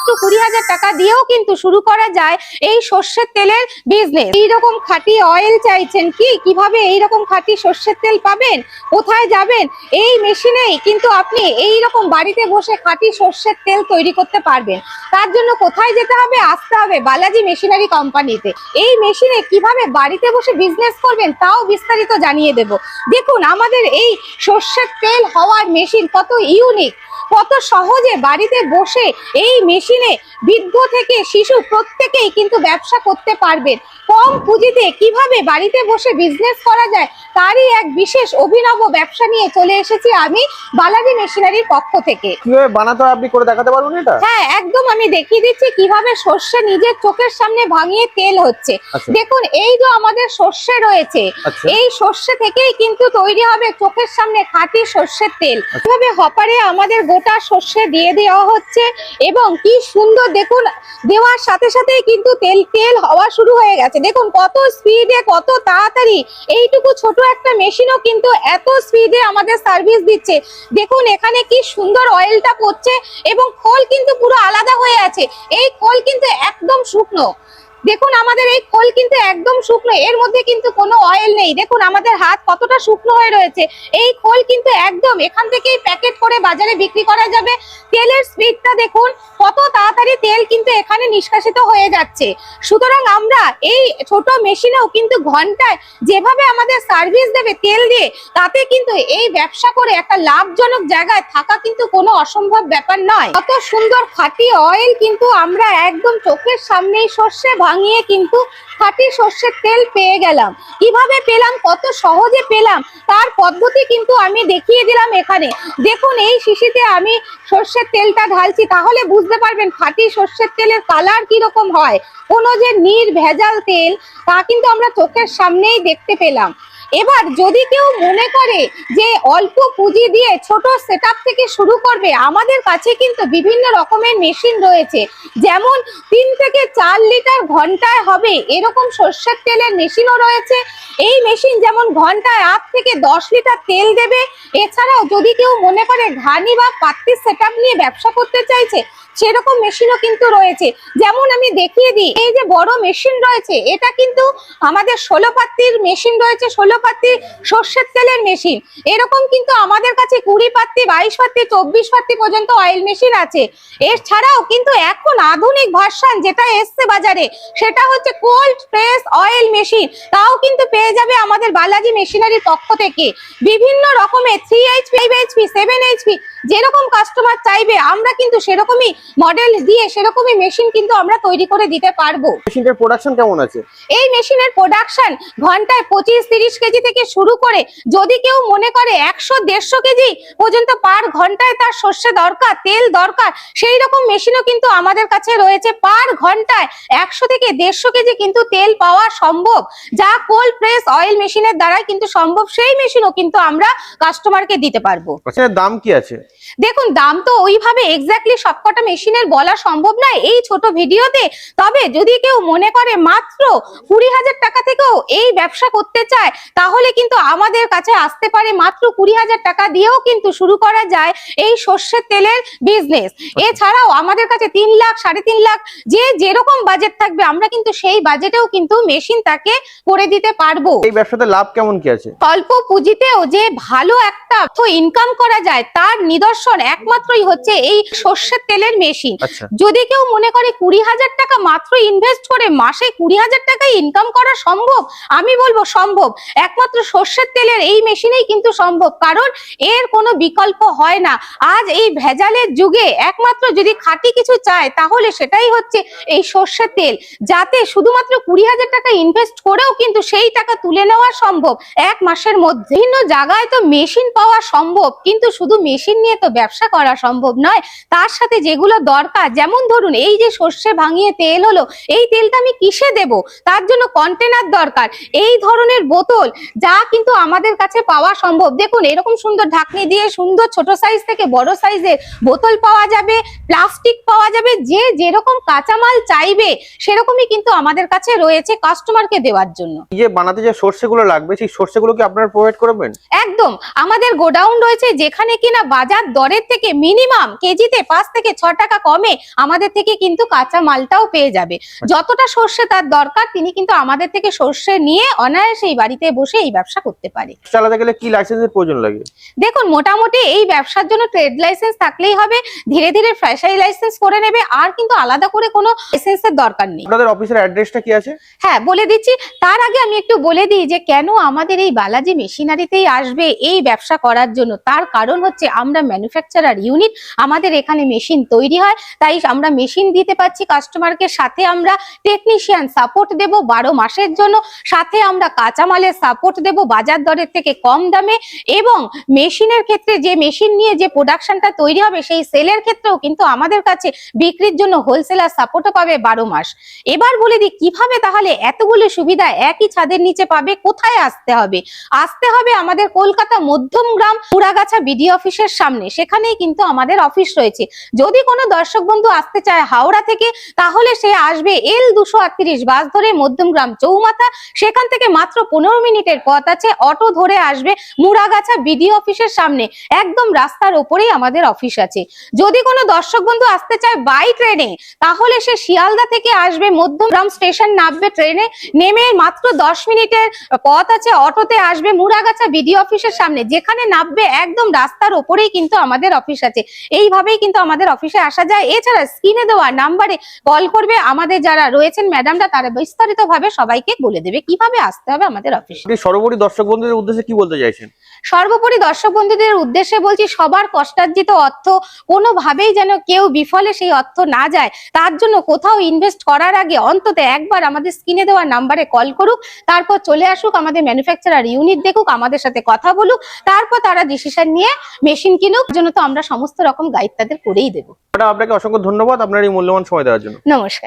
মাত্র 20,000 টাকা দিয়েও কিন্তু শুরু করা যায় এই সর্ষের তেলের বিজনেস। এইরকম খাঁটি অয়েল চাইছেন কি, কিভাবে এইরকম খাঁটি সর্ষের তেল পাবেন, কোথায় যাবেন? এই মেশিনেই কিন্তু আপনি এইরকম বাড়িতে বসে খাঁটি সর্ষের তেল তৈরি করতে পারবেন। তার জন্য কোথায় যেতে হবে? আসতে হবে বালাজি মেশিনারি কোম্পানিতে। এই মেশিনে কিভাবে বাড়িতে বসে বিজনেস করবেন তাও বিস্তারিত জানিয়ে দেব। দেখুন আমাদের এই সর্ষের তেল হওয়ার মেশিন কত ইউনিক, কত সহজে বাড়িতে বসে এই মেশিনে বৃদ্ধ থেকে শিশু প্রত্যেকেই কিন্তু ব্যবসা করতে পারবেন। কম পুঁজিতে কিভাবে বাড়িতে বসে বিজনেস করা যায় তারই এক বিশেষ অভিনব ব্যবসা নিয়ে চলে এসেছি আমি বালাজি মেশিনারির পক্ষ থেকে। কিভাবে বানাতে হয় আপনি করে দেখাতে পারবেন এটা? হ্যাঁ একদম, আমি দেখিয়ে দিচ্ছি কিভাবে সর্ষে নিজের চোখের সামনে ভাঙিয়ে তেল হচ্ছে। দেখুন এই যে আমাদের সর্ষে রয়েছে, এই সর্ষে থেকেই কিন্তু তৈরি হবে চোখের সামনে খাঁটি সর্ষের তেল। কিভাবে হপারে আমাদের গোটা সর্ষে দিয়ে দেওয়া হচ্ছে এবং কি সুন্দর দেখুন, দেওয়ার সাথে সাথেই কিন্তু তেল তেল হওয়া শুরু হয়ে গেছে। দেখুন কত স্পিডে, কত তাড়াতাড়ি এইটুকু ছোট একটা মেশিনও কিন্তু এত স্পিডে আমাদের সার্ভিস দিচ্ছে। দেখুন এখানে কি সুন্দর অয়েলটা পড়ছে এবং খোল কিন্তু পুরো আলাদা হয়ে আছে। এই খোল কিন্তু একদম শুকনো। দেখুন আমাদের এই খোল কিন্তু একদম শুকনো, এর মধ্যে কিন্তু কোনো অয়েল নেই। দেখুন আমাদের হাত কতটা শুকনো হয়ে রয়েছে। এই খোল কিন্তু একদম এখান থেকেই প্যাকেট করে বাজারে বিক্রি করা যাবে। তেলের স্পিডটা দেখুন কত তাড়াতাড়ি তেল কিন্তু এখানে নিষ্কাশিত হয়ে যাচ্ছে। সুতরাং আমরা এই ছোট মেশিনেও কিন্তু ঘন্টায় যেভাবে আমাদের সার্ভিস দেবে তেল দিয়ে, তাতে কিন্তু এই ব্যবসা করে একটা লাভজনক জায়গায় থাকা কিন্তু কোনো অসম্ভব ব্যাপার নয়। কত সুন্দর খাঁটি অয়েল কিন্তু আমরা একদম চোখের সামনেই সর্ষে ভাঙিয়ে কিন্তু খাঁটি সর্ষের তেল পেয়ে গেলাম। কিভাবে পেলাম, কত সহজে পেলাম তার পদ্ধতি কিন্তু আমি দেখিয়ে দিলাম এখানে। দেখুন এই শিশিতে আমি সর্ষের তেলটা ঢালছি, তাহলে বুঝতে পারবেন খাঁটি সর্ষের তেলের কালার কিরকম হয়। কোনো যে নির্ভেজাল তেল তা কিন্তু আমরা চোখের সামনেই দেখতে পেলাম। এবার যদি কেউ মনে করে যে অল্প পুঁজি দিয়ে ছোট সেটআপ থেকে শুরু করবে, আমাদের কাছে কিন্তু বিভিন্ন রকমের মেশিন রয়েছে। যেমন 3 থেকে 4 লিটার ঘন্টায় হবে এরকম সর্ষের তেলের মেশিনও রয়েছে। এই মেশিন যেমন ঘন্টায় 8 থেকে 10 লিটার তেল দেবে। এছাড়াও যদি কেউ মনে করে ঘানি বা পাত্তির সেটআপ নিয়ে ব্যবসা করতে চাইছে, সেরকম মেশিনও কিন্তু রয়েছে। যেমন আমি দেখিয়ে দিই, এই যে বড় মেশিন রয়েছে এটা কিন্তু আমাদের 16 পাত্তির মেশিন রয়েছে, 16 পাত্তির সর্ষের তেলের মেশিন। এরকম কিন্তু আমাদের কাছে 20 পাত্তি, 22 পাত্তি, 24 পাত্তি পর্যন্ত অয়েল মেশিন আছে। এছাড়াও কিন্তু এখন আধুনিক ভার্সন যেটা এসছে বাজারে, সেটা হচ্ছে কোল্ড প্রেস অয়েল মেশিন। তাও কিন্তু পেয়ে যাবে আমাদের বালাজি মেশিনারির পক্ষ থেকে। বিভিন্ন রকমের 3 HP, 5 HP, 7 HP যেরকম কাস্টমার চাইবে আমরা কিন্তু সেরকমই মডেল দিয়ে সেরকমই মেশিন কিন্তু আমরা তৈরি করে দিতে পারবো। মেশিনের প্রোডাকশন কেমন আছে? এই মেশিনের প্রোডাকশন ঘন্টায় 25-30 কেজি থেকে শুরু করে যদি কেউ মনে করে 100-150 কেজি পর্যন্ত পার ঘন্টায় তার সর্ষে দরকার, তেল দরকার, সেই রকম মেশিনও কিন্তু আমাদের কাছে রয়েছে। পার ঘন্টায় 100 থেকে 150 কেজি কিন্তু তেল পাওয়া সম্ভব, যা কোল্ড প্রেস অয়েল মেশিনের দ্বারাই কিন্তু সম্ভব। সেই মেশিনও কিন্তু আমরা কাস্টমারকে দিতে পারবো। আচ্ছা দাম কি আছে? দেখুন দাম তো ওইভাবে এক্স্যাক্টলি সবকটা মেশিনের বলা সম্ভব নয় এই ছোট ভিডিওতে। তবে যদি কেউ মনে করে মাত্র 20,000 টাকা থেকেও এই ব্যবসা করতে চায়, তাহলে কিন্তু আমাদের কাছে আসতে পারে। মাত্র 20,000 টাকা দিয়েও কিন্তু শুরু করা যায় এই সর্ষের তেলের বিজনেস। এছাড়াও আমাদের কাছে 3 লাখ, 3.5 লাখ যে যেরকম বাজেট থাকবে আমরা কিন্তু সেই বাজেটেও কিন্তু মেশিন তাকে করে দিতে পারবো। এই ব্যবসাতে লাভ কেমন কি আছে? অল্প পুঁজিতেও যে ভালো একটা ইনকাম করা যায় তার নিদর্শন একমাত্রই হচ্ছে এই সর্ষের তেলের মেশিন। যদি কেউ মনে করে 20,000 টাকা মাত্র ইনভেস্ট করে মাসে 20,000 টাকা ইনকাম করা সম্ভব, আমি বলবো সম্ভব। একমাত্র সর্ষের তেলের এই মেশিনেই কিন্তু সম্ভব, কারণ এর কোনো বিকল্প হয় না। আজ এই ভেজালের যুগে একমাত্র যদি খাঁটি কিছু চায় তাহলে সেটাই হচ্ছে এই সর্ষের তেল, যাতে শুধুমাত্র 20,000 টাকা ইনভেস্ট করেও কিন্তু সেই টাকা তুলে নেওয়া সম্ভব 1 মাসের মধ্যে। বিভিন্ন জায়গায় তো মেশিন পাওয়া সম্ভব, কিন্তু শুধু মেশিন নিয়ে তো ব্যবসা করা সম্ভব নয়। তার সাথে যেগুলো দরকার, যেমন ধরুন এই যে সর্ষে ভাঙিয়ে তেল হলো, এই তেলটা আমি কিসে দেব, তার জন্য কন্টেনার দরকার। এই ধরনের বোতল যা কিন্তু আমাদের কাছে পাওয়া সম্ভব। দেখুন এরকম সুন্দর ঢাকনি দিয়ে সুন্দর ছোট সাইজ থেকে বড় সাইজের বোতল পাওয়া যাবে, প্লাস্টিক পাওয়া যাবে। যে যেরকম কাঁচামাল চাইবে সেরকমই কিন্তু আমাদের কাছে রয়েছে কাস্টমারকে দেওয়ার জন্য। এই যে বানাতে যে সর্ষেগুলো লাগবে, সেই সর্ষেগুলো কি আপনারা প্রোভাইড করবেন? একদম, আমাদের গোডাউন রয়েছে যেখানে কিনা বাজার দরের থেকে মিনিমাম কেজিতে 5 থেকে 6 টাকা কমে আমাদের থেকে কিন্তু কাঁচা মালটাও পেয়ে যাবে। যতটা সর্ষে তার দরকার তিনি কিন্তু আমাদের থেকে সর্ষে নিয়ে অনায়াসে এই বাড়িতে বসে এই ব্যবসা করতে পারে। চালাতে গেলে কি লাইসেন্সের প্রয়োজন লাগে? দেখুন মোটামুটি এই ব্যবসার জন্য ট্রেড লাইসেন্স থাকলেই হবে, ধীরে ধীরে ফ্র্যাঞ্চাইজি লাইসেন্স করে নেবে, আর কিন্তু আলাদা করে কোনো লাইসেন্সের দরকার নেই। আপনাদের অফিসের অ্যাড্রেসটা কি আছে? হ্যাঁ বলে দিচ্ছি, তার আগে আমি একটু বলে দিই যে কেন আমাদের এই বালাজি মেশিনারিতেই আসবে এই ব্যবসা করার জন্য। তার কারণ হচ্ছে আমরা ম্যানুফ্যাকচারার ইউনিট, আমাদের এখানে মেশিন তৈরি হয়, তাই আমরা মেশিন দিতে পারছি কাস্টমারকে, সাথে আমরা টেকনিশিয়ান সাপোর্ট দেব 12 মাসের জন্য, সাথে আমরা কাঁচামালের সাপোর্ট দেব বাজার দরের থেকে কম দামে, এবং মেশিনের ক্ষেত্রে যে মেশিন নিয়ে যে প্রোডাকশনটা তৈরি হবে সেই সেলের ক্ষেত্রেও কিন্তু আমাদের কাছে বিক্রির জন্য হোলসেলার সাপোর্টও পাবে 12 মাস। এবার বলে দিই কিভাবে তাহলে এতগুলো সুবিধা একই ছাদের নিচে পাবে। কোথায় আসতে হবে? আসতে হবে আমাদের কলকাতা মধ্যমগ্রাম পুরাগাছা বিডি অফিসের সামনে, সেখানেই কিন্তু আমাদের অফিস রয়েছে। যদি কোনো দর্শক বন্ধু আসতে চায় হাওড়া থেকে, তাহলে সে আসবে L238 বাস ধরে মধ্যমগ্রাম চৌমাথা, সেখান থেকে মাত্র 15 মিনিটের পথ আছে, অটো ধরে আসবে মুরাগাছা বিডি অফিসের সামনে, একদম রাস্তার ওপরেই আমাদের অফিস আছে। যদি কোনো দর্শক বন্ধু আসতে চায় বাই ট্রেনে, তাহলে সে শিয়ালদা থেকে আসবে, মধ্যমগ্রাম স্টেশন নামবে, ট্রেনে নেমে মাত্র 10 মিনিটের পথ আছে, অটোতে আসবে মুরাগাছা বিডি অফিসের সামনে, যেখানে নামবে একদম রাস্তার ওপরেই কিন্তু আমাদের অফিস আছে। এইভাবেই কিন্তু আমাদের অফিসে আসা যায়। এছাড়া স্ক্রিনে দেওয়া নাম্বারে কল করবে, আমাদের যারা রয়েছেন ম্যাডামরা তারা বিস্তারিত ভাবে সবাইকে বলে দেবে কিভাবে আসতে হবে আমাদের অফিসে। আপনি সর্বোপরি দর্শক বন্ধুদের উদ্দেশ্যে কি বলতে চাইছেন? সর্বোপরি দর্শক বন্ধুদের উদ্দেশ্যে বলছি, সবার কষ্টার্জিত অর্থ কোনোভাবেই যেন কেউ বিফলে সেই অর্থ না যায়, তার জন্য কোথাও ইনভেস্ট করার আগে অন্তত একবার আমাদের স্ক্রিনে দেওয়া নাম্বারে কল করুক, তারপর চলে আসুক, আমাদের ম্যানুফ্যাকচারার ইউনিট দেখুক, আমাদের সাথে কথা বলুক, তারপর তারা ডিসিশন নিয়ে মেশিন কিনুক। জন্য তো আমরা সমস্ত রকম গাইড তাদের করেই দেবো। ম্যাডাম আপনাকে অসংখ্য ধন্যবাদ আপনার এই মূল্যবান সময় দেওয়ার জন্য। নমস্কার।